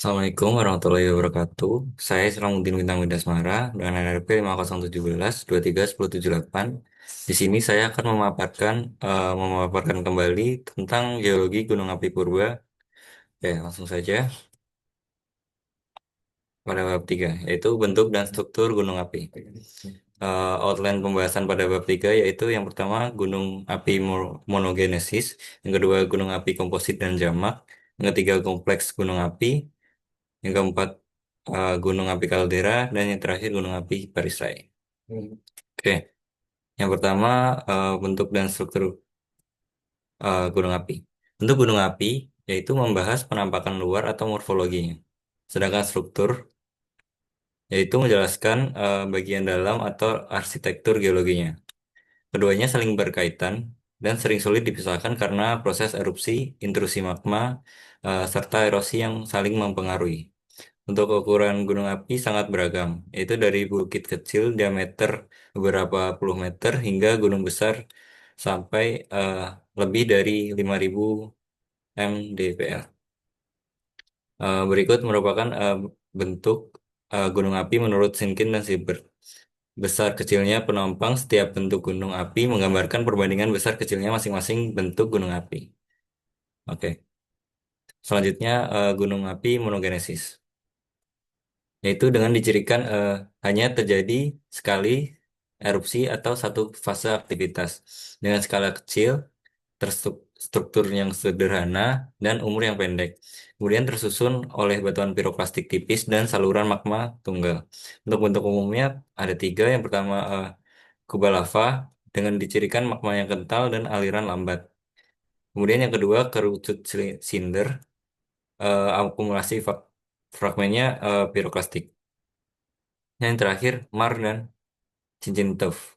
Assalamualaikum warahmatullahi wabarakatuh. Saya Selamuddin Bintang Widasmara dengan NRP 50117 231078. Di sini saya akan memaparkan kembali tentang geologi Gunung Api Purba. Oke, langsung saja pada bab 3, yaitu bentuk dan struktur gunung api. Outline pembahasan pada bab 3 yaitu yang pertama gunung api monogenesis, yang kedua gunung api komposit dan jamak, yang ketiga kompleks gunung api, yang keempat gunung api kaldera, dan yang terakhir gunung api perisai. Oke, yang pertama bentuk dan struktur gunung api. Bentuk gunung api yaitu membahas penampakan luar atau morfologinya. Sedangkan struktur yaitu menjelaskan bagian dalam atau arsitektur geologinya. Keduanya saling berkaitan dan sering sulit dipisahkan karena proses erupsi, intrusi magma, serta erosi yang saling mempengaruhi. Untuk ukuran gunung api sangat beragam, yaitu dari bukit kecil diameter beberapa puluh meter hingga gunung besar sampai lebih dari 5.000 mdpl. Berikut merupakan bentuk gunung api menurut Sinkin dan Siebert. Besar kecilnya penumpang setiap bentuk gunung api menggambarkan perbandingan besar kecilnya masing-masing bentuk gunung api. Oke, selanjutnya gunung api monogenesis, yaitu dengan dicirikan hanya terjadi sekali erupsi atau satu fase aktivitas dengan skala kecil, terstruktur yang sederhana, dan umur yang pendek. Kemudian tersusun oleh batuan piroklastik tipis dan saluran magma tunggal. Untuk bentuk umumnya ada tiga. Yang pertama kubah lava dengan dicirikan magma yang kental dan aliran lambat. Kemudian yang kedua kerucut sinder, akumulasi fragmennya piroklastik. Yang terakhir mar dan cincin tuff,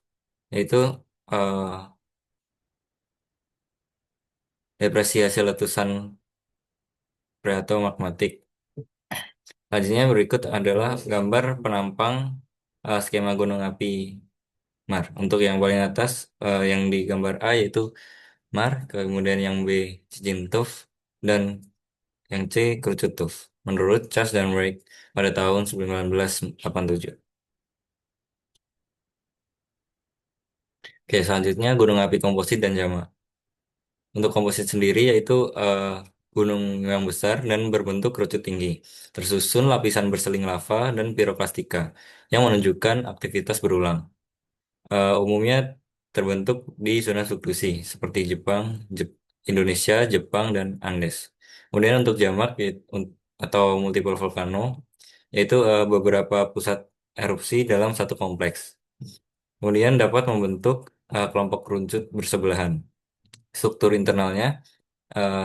yaitu eh, depresi hasil letusan magmatik. Selanjutnya berikut adalah gambar penampang skema gunung api mar. Untuk yang paling atas, yang di gambar A yaitu mar, kemudian yang B cincin tuff, dan yang C kerucut tuff. Menurut Charles dan Wright pada tahun 1987. Oke, selanjutnya gunung api komposit dan jama. Untuk komposit sendiri yaitu gunung yang besar dan berbentuk kerucut tinggi, tersusun lapisan berseling lava dan piroklastika yang menunjukkan aktivitas berulang. Umumnya terbentuk di zona subduksi seperti Jepang, Indonesia, Jepang, dan Andes. Kemudian untuk jamak atau multiple volcano yaitu beberapa pusat erupsi dalam satu kompleks. Kemudian dapat membentuk kelompok runcut bersebelahan. Struktur internalnya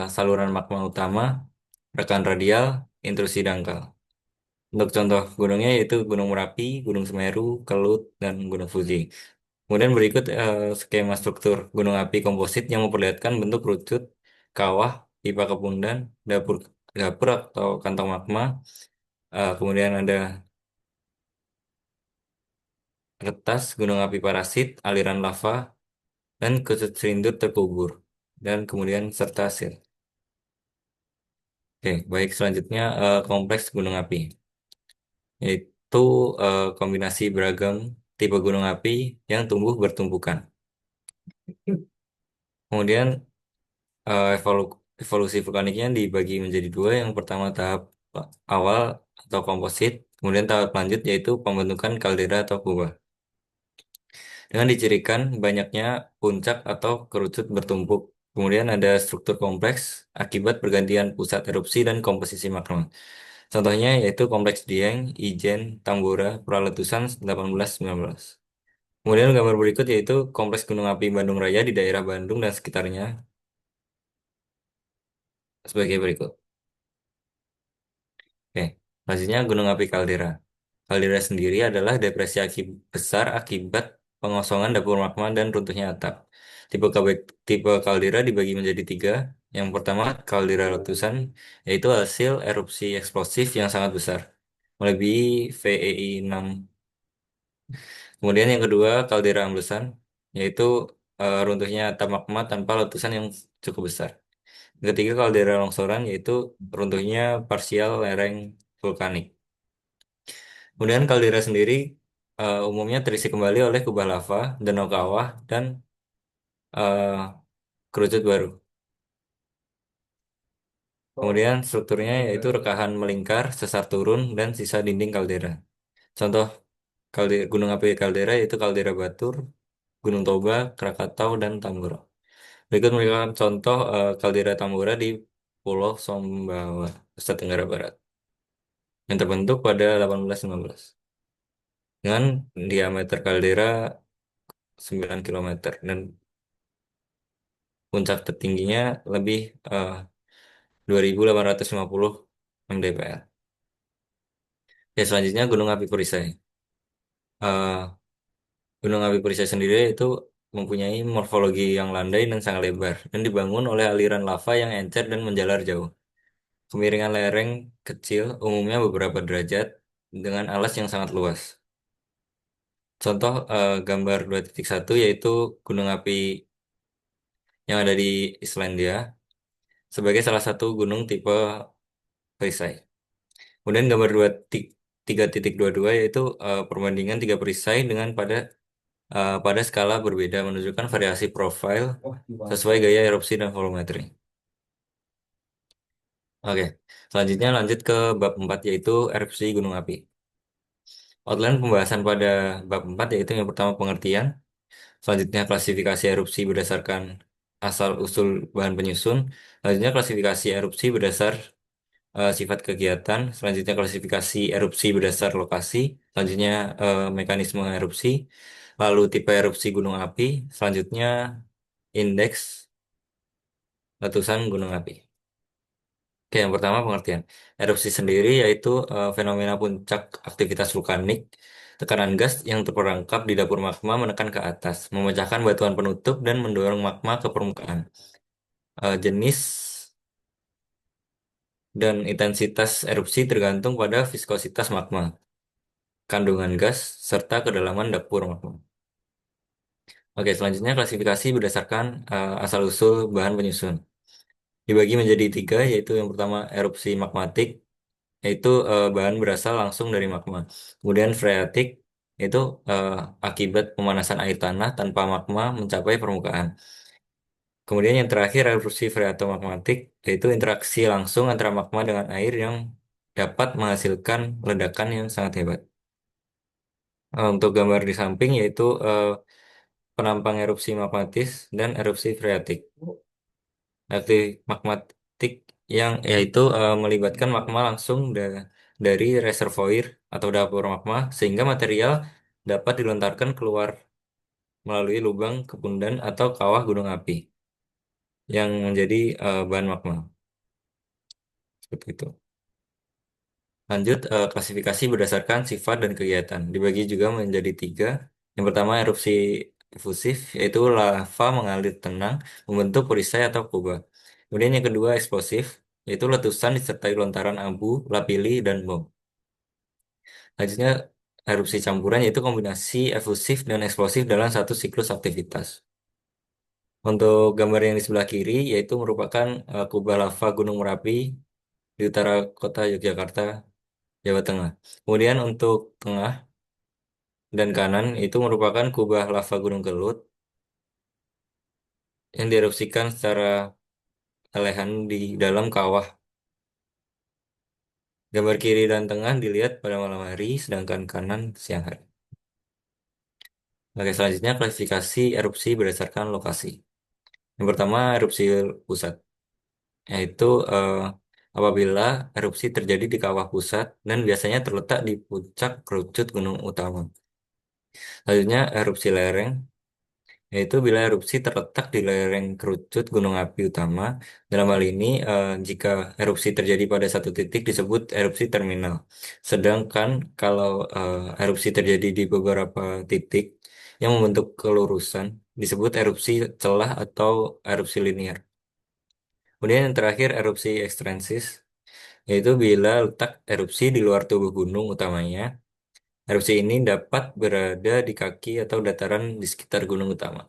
saluran magma utama, rekan radial, intrusi dangkal. Untuk contoh gunungnya yaitu Gunung Merapi, Gunung Semeru, Kelut, dan Gunung Fuji. Kemudian berikut skema struktur gunung api komposit yang memperlihatkan bentuk kerucut, kawah, pipa kepundan, dapur dapur atau kantong magma. Kemudian ada retas, gunung api parasit, aliran lava, dan kerucut serindur terkubur. Dan kemudian serta air. Oke, baik selanjutnya kompleks gunung api, yaitu kombinasi beragam tipe gunung api yang tumbuh bertumpukan. Kemudian evolusi vulkaniknya dibagi menjadi dua. Yang pertama tahap awal atau komposit, kemudian tahap lanjut yaitu pembentukan kaldera atau kubah. Dengan dicirikan banyaknya puncak atau kerucut bertumpuk. Kemudian ada struktur kompleks akibat pergantian pusat erupsi dan komposisi magma. Contohnya yaitu kompleks Dieng, Ijen, Tambora, Praletusan 1819. Kemudian gambar berikut yaitu kompleks Gunung Api Bandung Raya di daerah Bandung dan sekitarnya sebagai berikut. Oke, selanjutnya Gunung Api Kaldera. Kaldera sendiri adalah depresi besar akibat pengosongan dapur magma dan runtuhnya atap. Tipe kaldera dibagi menjadi tiga. Yang pertama, kaldera letusan, yaitu hasil erupsi eksplosif yang sangat besar, melebihi VEI 6. Kemudian yang kedua, kaldera hembusan, yaitu runtuhnya atap magma tanpa letusan yang cukup besar. Ketiga kaldera longsoran yaitu runtuhnya parsial lereng vulkanik. Kemudian kaldera sendiri umumnya terisi kembali oleh kubah lava, danau kawah, dan eh, kerucut baru. Kemudian strukturnya yaitu rekahan melingkar, sesar turun, dan sisa dinding kaldera. Contoh gunung api kaldera yaitu kaldera Batur, Gunung Toba, Krakatau, dan Tambora. Berikut merupakan contoh kaldera Tambora di Pulau Sumbawa, Nusa Tenggara Barat, yang terbentuk pada 1815 dengan diameter kaldera 9 km dan puncak tertingginya lebih 2.850 mdpl. Ya, selanjutnya Gunung Api Perisai. Eh, Gunung Api Perisai sendiri itu mempunyai morfologi yang landai dan sangat lebar dan dibangun oleh aliran lava yang encer dan menjalar jauh. Kemiringan lereng kecil umumnya beberapa derajat dengan alas yang sangat luas. Contoh gambar 2.1 yaitu gunung api yang ada di Islandia sebagai salah satu gunung tipe perisai. Kemudian gambar 3.22 yaitu perbandingan tiga perisai dengan pada skala berbeda menunjukkan variasi profil sesuai gaya erupsi dan volumetri. Oke, selanjutnya lanjut ke bab 4 yaitu erupsi gunung api. Outline pembahasan pada bab 4 yaitu yang pertama pengertian, selanjutnya klasifikasi erupsi berdasarkan asal-usul bahan penyusun, selanjutnya klasifikasi erupsi berdasar sifat kegiatan, selanjutnya klasifikasi erupsi berdasar lokasi, selanjutnya mekanisme erupsi, lalu tipe erupsi gunung api, selanjutnya indeks letusan gunung api. Oke, yang pertama pengertian. Erupsi sendiri yaitu fenomena puncak aktivitas vulkanik, tekanan gas yang terperangkap di dapur magma menekan ke atas, memecahkan batuan penutup dan mendorong magma ke permukaan. Jenis dan intensitas erupsi tergantung pada viskositas magma, kandungan gas, serta kedalaman dapur magma. Oke, selanjutnya klasifikasi berdasarkan asal-usul bahan penyusun. Dibagi menjadi tiga, yaitu yang pertama erupsi magmatik, yaitu bahan berasal langsung dari magma. Kemudian freatik itu eh, akibat pemanasan air tanah tanpa magma mencapai permukaan. Kemudian yang terakhir erupsi freatomagmatik yaitu interaksi langsung antara magma dengan air yang dapat menghasilkan ledakan yang sangat hebat. Untuk gambar di samping yaitu penampang erupsi magmatis dan erupsi freatik. Erupsi magmatik yang yaitu melibatkan magma langsung dari reservoir atau dapur magma sehingga material dapat dilontarkan keluar melalui lubang kepundan atau kawah gunung api yang menjadi bahan magma seperti itu. Lanjut klasifikasi berdasarkan sifat dan kegiatan dibagi juga menjadi tiga. Yang pertama erupsi efusif yaitu lava mengalir tenang membentuk perisai atau kubah. Kemudian yang kedua eksplosif yaitu letusan disertai lontaran abu, lapili, dan bom. Selanjutnya erupsi campuran yaitu kombinasi efusif dan eksplosif dalam satu siklus aktivitas. Untuk gambar yang di sebelah kiri yaitu merupakan kubah lava Gunung Merapi di utara kota Yogyakarta, Jawa Tengah. Kemudian untuk tengah dan kanan itu merupakan kubah lava Gunung Kelut yang dierupsikan secara elehan di dalam kawah. Gambar kiri dan tengah dilihat pada malam hari, sedangkan kanan siang hari. Oke, selanjutnya klasifikasi erupsi berdasarkan lokasi. Yang pertama erupsi pusat, yaitu apabila erupsi terjadi di kawah pusat dan biasanya terletak di puncak kerucut gunung utama. Selanjutnya erupsi lereng, yaitu bila erupsi terletak di lereng kerucut gunung api utama. Dalam hal ini, jika erupsi terjadi pada satu titik disebut erupsi terminal. Sedangkan kalau erupsi terjadi di beberapa titik yang membentuk kelurusan disebut erupsi celah atau erupsi linear. Kemudian yang terakhir erupsi ekstensis, yaitu bila letak erupsi di luar tubuh gunung utamanya. Erupsi ini dapat berada di kaki atau dataran di sekitar gunung utama.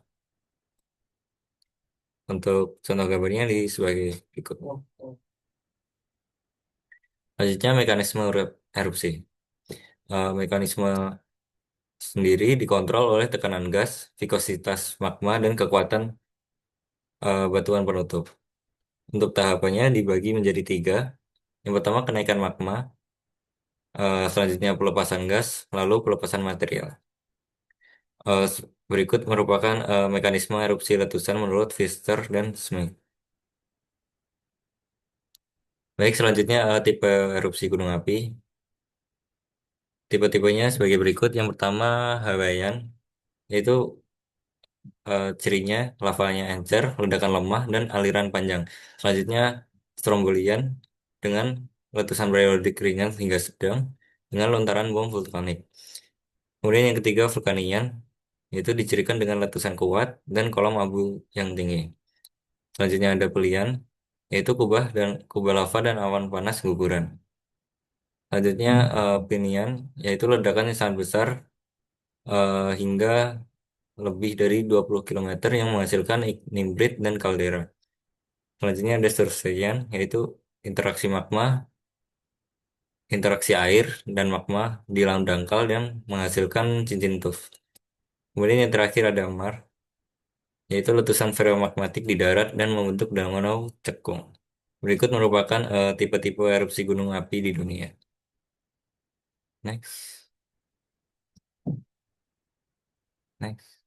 Untuk contoh gambarnya di sebagai berikut. Selanjutnya mekanisme erupsi. Mekanisme sendiri dikontrol oleh tekanan gas, vikositas magma, dan kekuatan batuan penutup. Untuk tahapannya dibagi menjadi tiga. Yang pertama kenaikan magma, selanjutnya pelepasan gas, lalu pelepasan material. Berikut merupakan mekanisme erupsi letusan menurut Pfister dan Smith. Baik, selanjutnya tipe erupsi gunung api. Tipe-tipenya sebagai berikut. Yang pertama Hawaiian, yaitu cirinya lavanya encer, ledakan lemah, dan aliran panjang. Selanjutnya Strombolian dengan letusan periodik ringan hingga sedang dengan lontaran bom vulkanik. Kemudian yang ketiga Vulkanian, yaitu dicirikan dengan letusan kuat dan kolom abu yang tinggi. Selanjutnya ada Pelian, yaitu kubah lava dan awan panas guguran. Selanjutnya Pinian, yaitu ledakan yang sangat besar hingga lebih dari 20 kilometer yang menghasilkan nimbrit dan kaldera. Selanjutnya ada Surveian, yaitu interaksi magma, interaksi air dan magma di laut dangkal yang menghasilkan cincin tuff. Kemudian yang terakhir ada Mar, yaitu letusan feromagmatik di darat dan membentuk danau cekung. Berikut merupakan tipe-tipe erupsi gunung api di dunia. Next, next.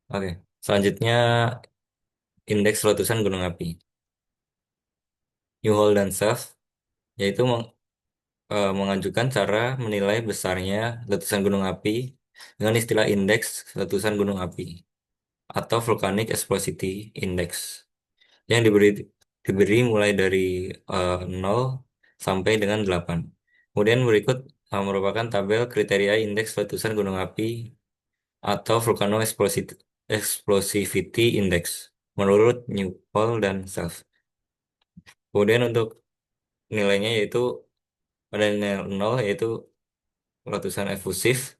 Oke, selanjutnya indeks letusan gunung api. Newhall dan Self, yaitu mengajukan cara menilai besarnya letusan gunung api dengan istilah indeks letusan gunung api atau Volcanic Explosivity Index yang diberi mulai dari 0 sampai dengan 8. Kemudian berikut merupakan tabel kriteria indeks letusan gunung api atau Explosivity Index menurut Newport dan Self. Kemudian untuk nilainya yaitu pada nilai 0 yaitu letusan efusif.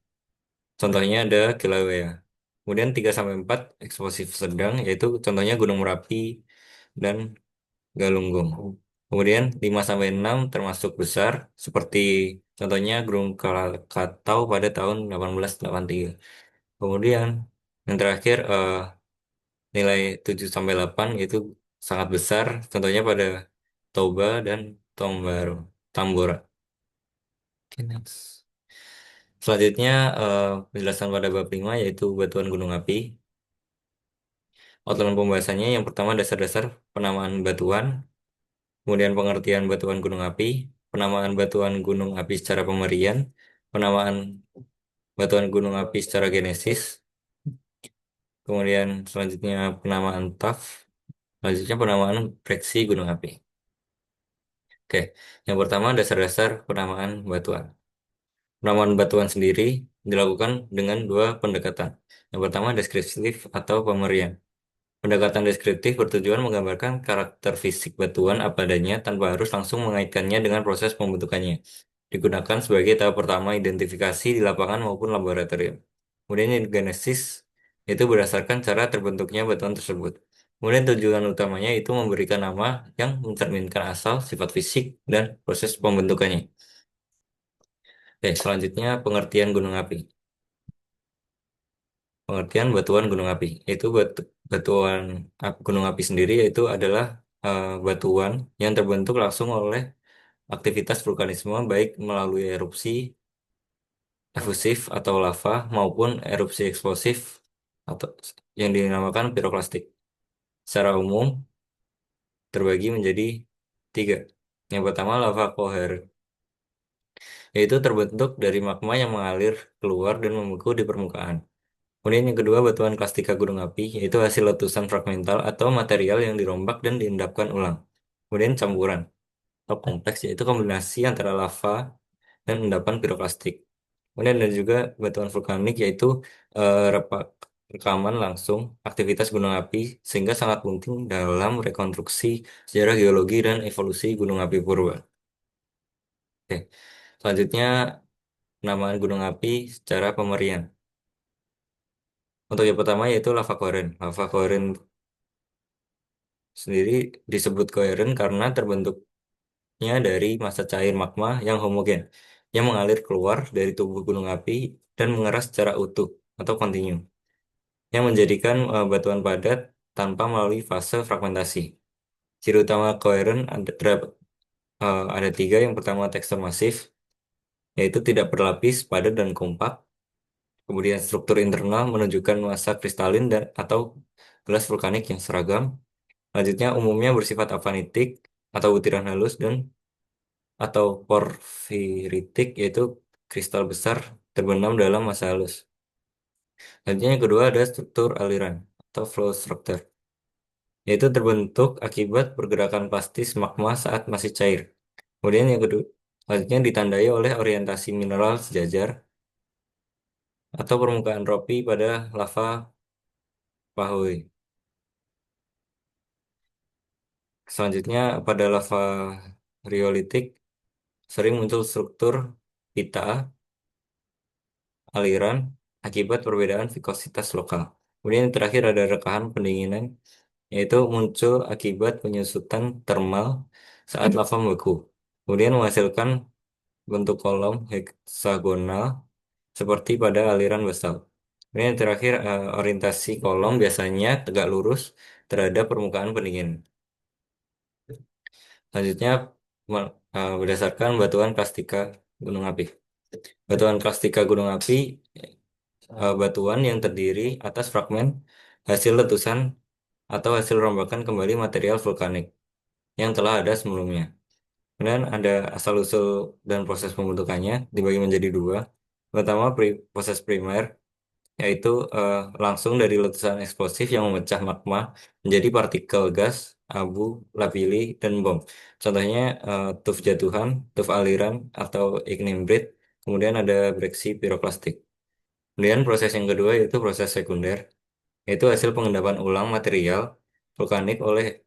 Contohnya ada Kilauea. Kemudian 3 sampai 4 eksplosif sedang yaitu contohnya Gunung Merapi dan Galunggung. Kemudian 5 sampai 6 termasuk besar seperti contohnya Gunung Krakatau pada tahun 1883. Kemudian yang terakhir nilai 7 sampai 8 yaitu sangat besar contohnya pada Toba dan Tambora. Oke, next. Selanjutnya penjelasan pada bab 5 yaitu batuan gunung api. Outline pembahasannya yang pertama dasar-dasar penamaan batuan, kemudian pengertian batuan gunung api, penamaan batuan gunung api secara pemerian, penamaan batuan gunung api secara genesis, kemudian selanjutnya penamaan TAF, selanjutnya penamaan breksi gunung api. Oke, yang pertama dasar-dasar penamaan batuan. Penamaan batuan sendiri dilakukan dengan dua pendekatan. Yang pertama deskriptif atau pemerian. Pendekatan deskriptif bertujuan menggambarkan karakter fisik batuan apa adanya tanpa harus langsung mengaitkannya dengan proses pembentukannya. Digunakan sebagai tahap pertama identifikasi di lapangan maupun laboratorium. Kemudian yang genesis itu berdasarkan cara terbentuknya batuan tersebut. Kemudian tujuan utamanya itu memberikan nama yang mencerminkan asal, sifat fisik, dan proses pembentukannya. Oke, selanjutnya pengertian gunung api. Pengertian batuan gunung api itu batuan gunung api sendiri yaitu adalah batuan yang terbentuk langsung oleh aktivitas vulkanisme baik melalui erupsi efusif atau lava maupun erupsi eksplosif atau yang dinamakan piroklastik. Secara umum terbagi menjadi tiga. Yang pertama lava kohler, yaitu terbentuk dari magma yang mengalir keluar dan membeku di permukaan. Kemudian yang kedua batuan klastika gunung api, yaitu hasil letusan fragmental atau material yang dirombak dan diendapkan ulang. Kemudian campuran atau kompleks, yaitu kombinasi antara lava dan endapan piroklastik. Kemudian ada juga batuan vulkanik, yaitu rekaman langsung aktivitas gunung api, sehingga sangat penting dalam rekonstruksi sejarah geologi dan evolusi gunung api purba. Oke. Selanjutnya, penamaan gunung api secara pemerian. Untuk yang pertama yaitu lava koren. Lava koren sendiri disebut koheren karena terbentuknya dari massa cair magma yang homogen, yang mengalir keluar dari tubuh gunung api dan mengeras secara utuh atau kontinu, yang menjadikan batuan padat tanpa melalui fase fragmentasi. Ciri utama koheren ada tiga. Yang pertama tekstur masif, yaitu tidak berlapis, padat dan kompak. Kemudian struktur internal menunjukkan massa kristalin dan atau gelas vulkanik yang seragam. Selanjutnya umumnya bersifat avanitik atau butiran halus dan atau porfiritik, yaitu kristal besar terbenam dalam massa halus. Selanjutnya yang kedua ada struktur aliran atau flow structure, yaitu terbentuk akibat pergerakan plastis magma saat masih cair. Kemudian yang kedua, selanjutnya ditandai oleh orientasi mineral sejajar atau permukaan ropi pada lava Pahoe. Selanjutnya pada lava riolitik sering muncul struktur pita aliran akibat perbedaan vikositas lokal. Kemudian yang terakhir ada rekahan pendinginan, yaitu muncul akibat penyusutan termal saat lava membeku. Kemudian menghasilkan bentuk kolom heksagonal seperti pada aliran basalt. Kemudian yang terakhir, orientasi kolom biasanya tegak lurus terhadap permukaan pendingin. Selanjutnya, berdasarkan batuan klastika gunung api. Batuan klastika gunung api, batuan yang terdiri atas fragmen hasil letusan atau hasil rombakan kembali material vulkanik yang telah ada sebelumnya. Kemudian ada asal-usul dan proses pembentukannya dibagi menjadi dua. Pertama, proses primer, yaitu langsung dari letusan eksplosif yang memecah magma menjadi partikel gas, abu, lapilli, dan bom. Contohnya tuf jatuhan, tuf aliran, atau ignimbrite. Kemudian ada breksi piroklastik. Kemudian proses yang kedua yaitu proses sekunder, yaitu hasil pengendapan ulang material vulkanik oleh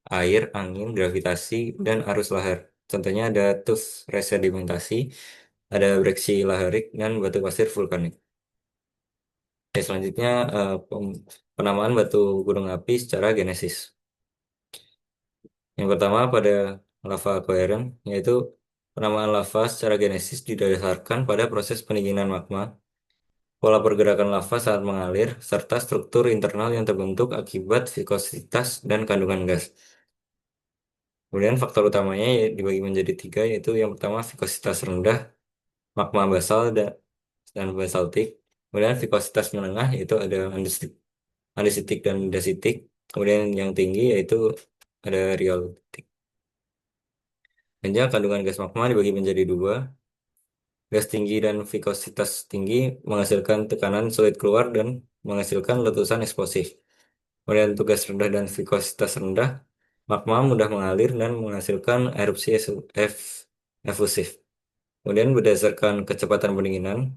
air, angin, gravitasi, dan arus lahar. Contohnya ada tuf resedimentasi, ada breksi laharik, dan batu pasir vulkanik. Oke, selanjutnya penamaan batu gunung api secara genesis. Yang pertama pada lava koheren, yaitu penamaan lava secara genesis didasarkan pada proses pendinginan magma, pola pergerakan lava saat mengalir, serta struktur internal yang terbentuk akibat vikositas dan kandungan gas. Kemudian faktor utamanya dibagi menjadi tiga, yaitu yang pertama vikositas rendah, magma basal dan basaltik. Kemudian vikositas menengah yaitu ada andesitik dan dasitik. Kemudian yang tinggi yaitu ada riolitik. Kemudian kandungan gas magma dibagi menjadi dua. Gas tinggi dan vikositas tinggi menghasilkan tekanan sulit keluar dan menghasilkan letusan eksplosif. Kemudian untuk gas rendah dan vikositas rendah, magma mudah mengalir dan menghasilkan erupsi efusif. Kemudian berdasarkan kecepatan pendinginan,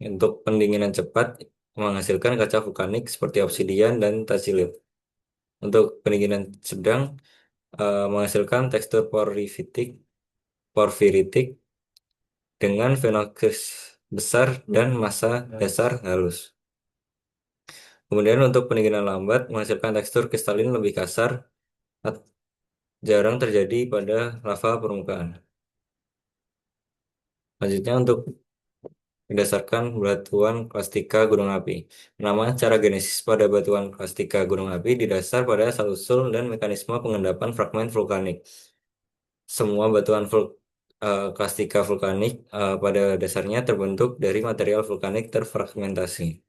untuk pendinginan cepat menghasilkan kaca vulkanik seperti obsidian dan tachilite. Untuk pendinginan sedang menghasilkan tekstur porfiritik dengan fenokris besar dan massa dasar halus. Kemudian untuk pendinginan lambat menghasilkan tekstur kristalin lebih kasar, at- jarang terjadi pada lava permukaan. Selanjutnya untuk berdasarkan batuan klastika gunung api. Nama cara genesis pada batuan klastika gunung api didasar pada asal-usul dan mekanisme pengendapan fragmen vulkanik. Semua batuan klastika vulkanik pada dasarnya terbentuk dari material vulkanik terfragmentasi.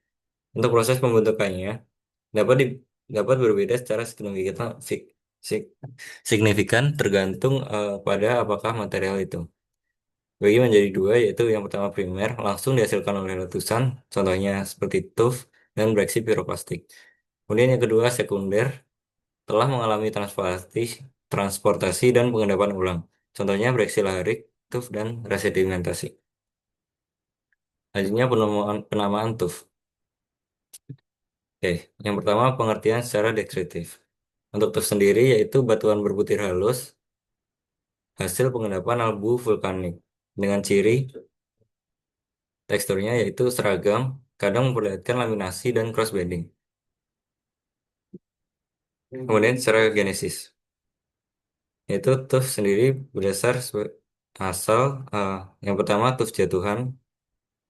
Untuk proses pembentukannya dapat di- dapat berbeda secara sig- signifikan tergantung pada apakah material itu. Bagi menjadi dua, yaitu yang pertama primer, langsung dihasilkan oleh letusan, contohnya seperti tuf dan breksi piroklastik. Kemudian yang kedua, sekunder, telah mengalami transportasi dan pengendapan ulang, contohnya breksi laharik, tuf, dan resedimentasi. Selanjutnya penamaan tuf. Oke, yang pertama pengertian secara deskriptif. Untuk tuf sendiri yaitu batuan berbutir halus, hasil pengendapan abu vulkanik, dengan ciri teksturnya yaitu seragam, kadang memperlihatkan laminasi dan crossbedding. Kemudian secara genesis, yaitu tuf sendiri berdasar asal eh, yang pertama tuf jatuhan,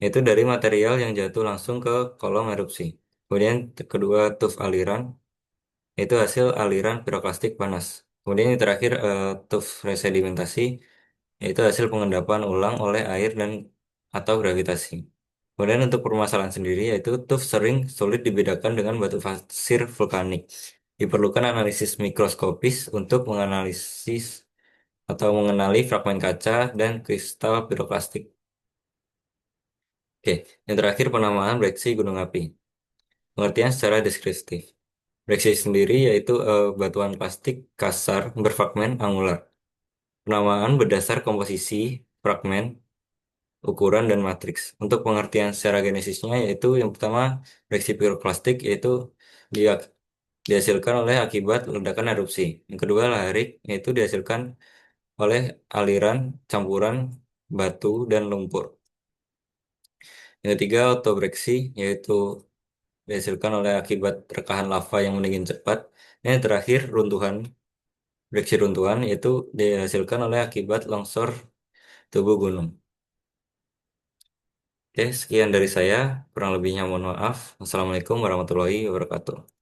yaitu dari material yang jatuh langsung ke kolom erupsi. Kemudian kedua tuf aliran, yaitu hasil aliran piroklastik panas. Kemudian yang terakhir tuf resedimentasi, yaitu hasil pengendapan ulang oleh air dan atau gravitasi. Kemudian untuk permasalahan sendiri, yaitu tuf sering sulit dibedakan dengan batu pasir vulkanik. Diperlukan analisis mikroskopis untuk menganalisis atau mengenali fragmen kaca dan kristal piroklastik. Oke, yang terakhir penamaan breksi gunung api. Pengertian secara deskriptif. Breksi sendiri yaitu batuan plastik kasar berfragmen angular. Penamaan berdasar komposisi, fragmen, ukuran, dan matriks. Untuk pengertian secara genesisnya yaitu yang pertama breksi piroklastik yaitu dia dihasilkan oleh akibat ledakan erupsi. Yang kedua laharik yaitu dihasilkan oleh aliran campuran batu dan lumpur. Yang ketiga autobreksi yaitu dihasilkan oleh akibat rekahan lava yang mendingin cepat. Yang terakhir runtuhan, breksi runtuhan yaitu dihasilkan oleh akibat longsor tubuh gunung. Oke, sekian dari saya. Kurang lebihnya mohon maaf. Wassalamualaikum warahmatullahi wabarakatuh.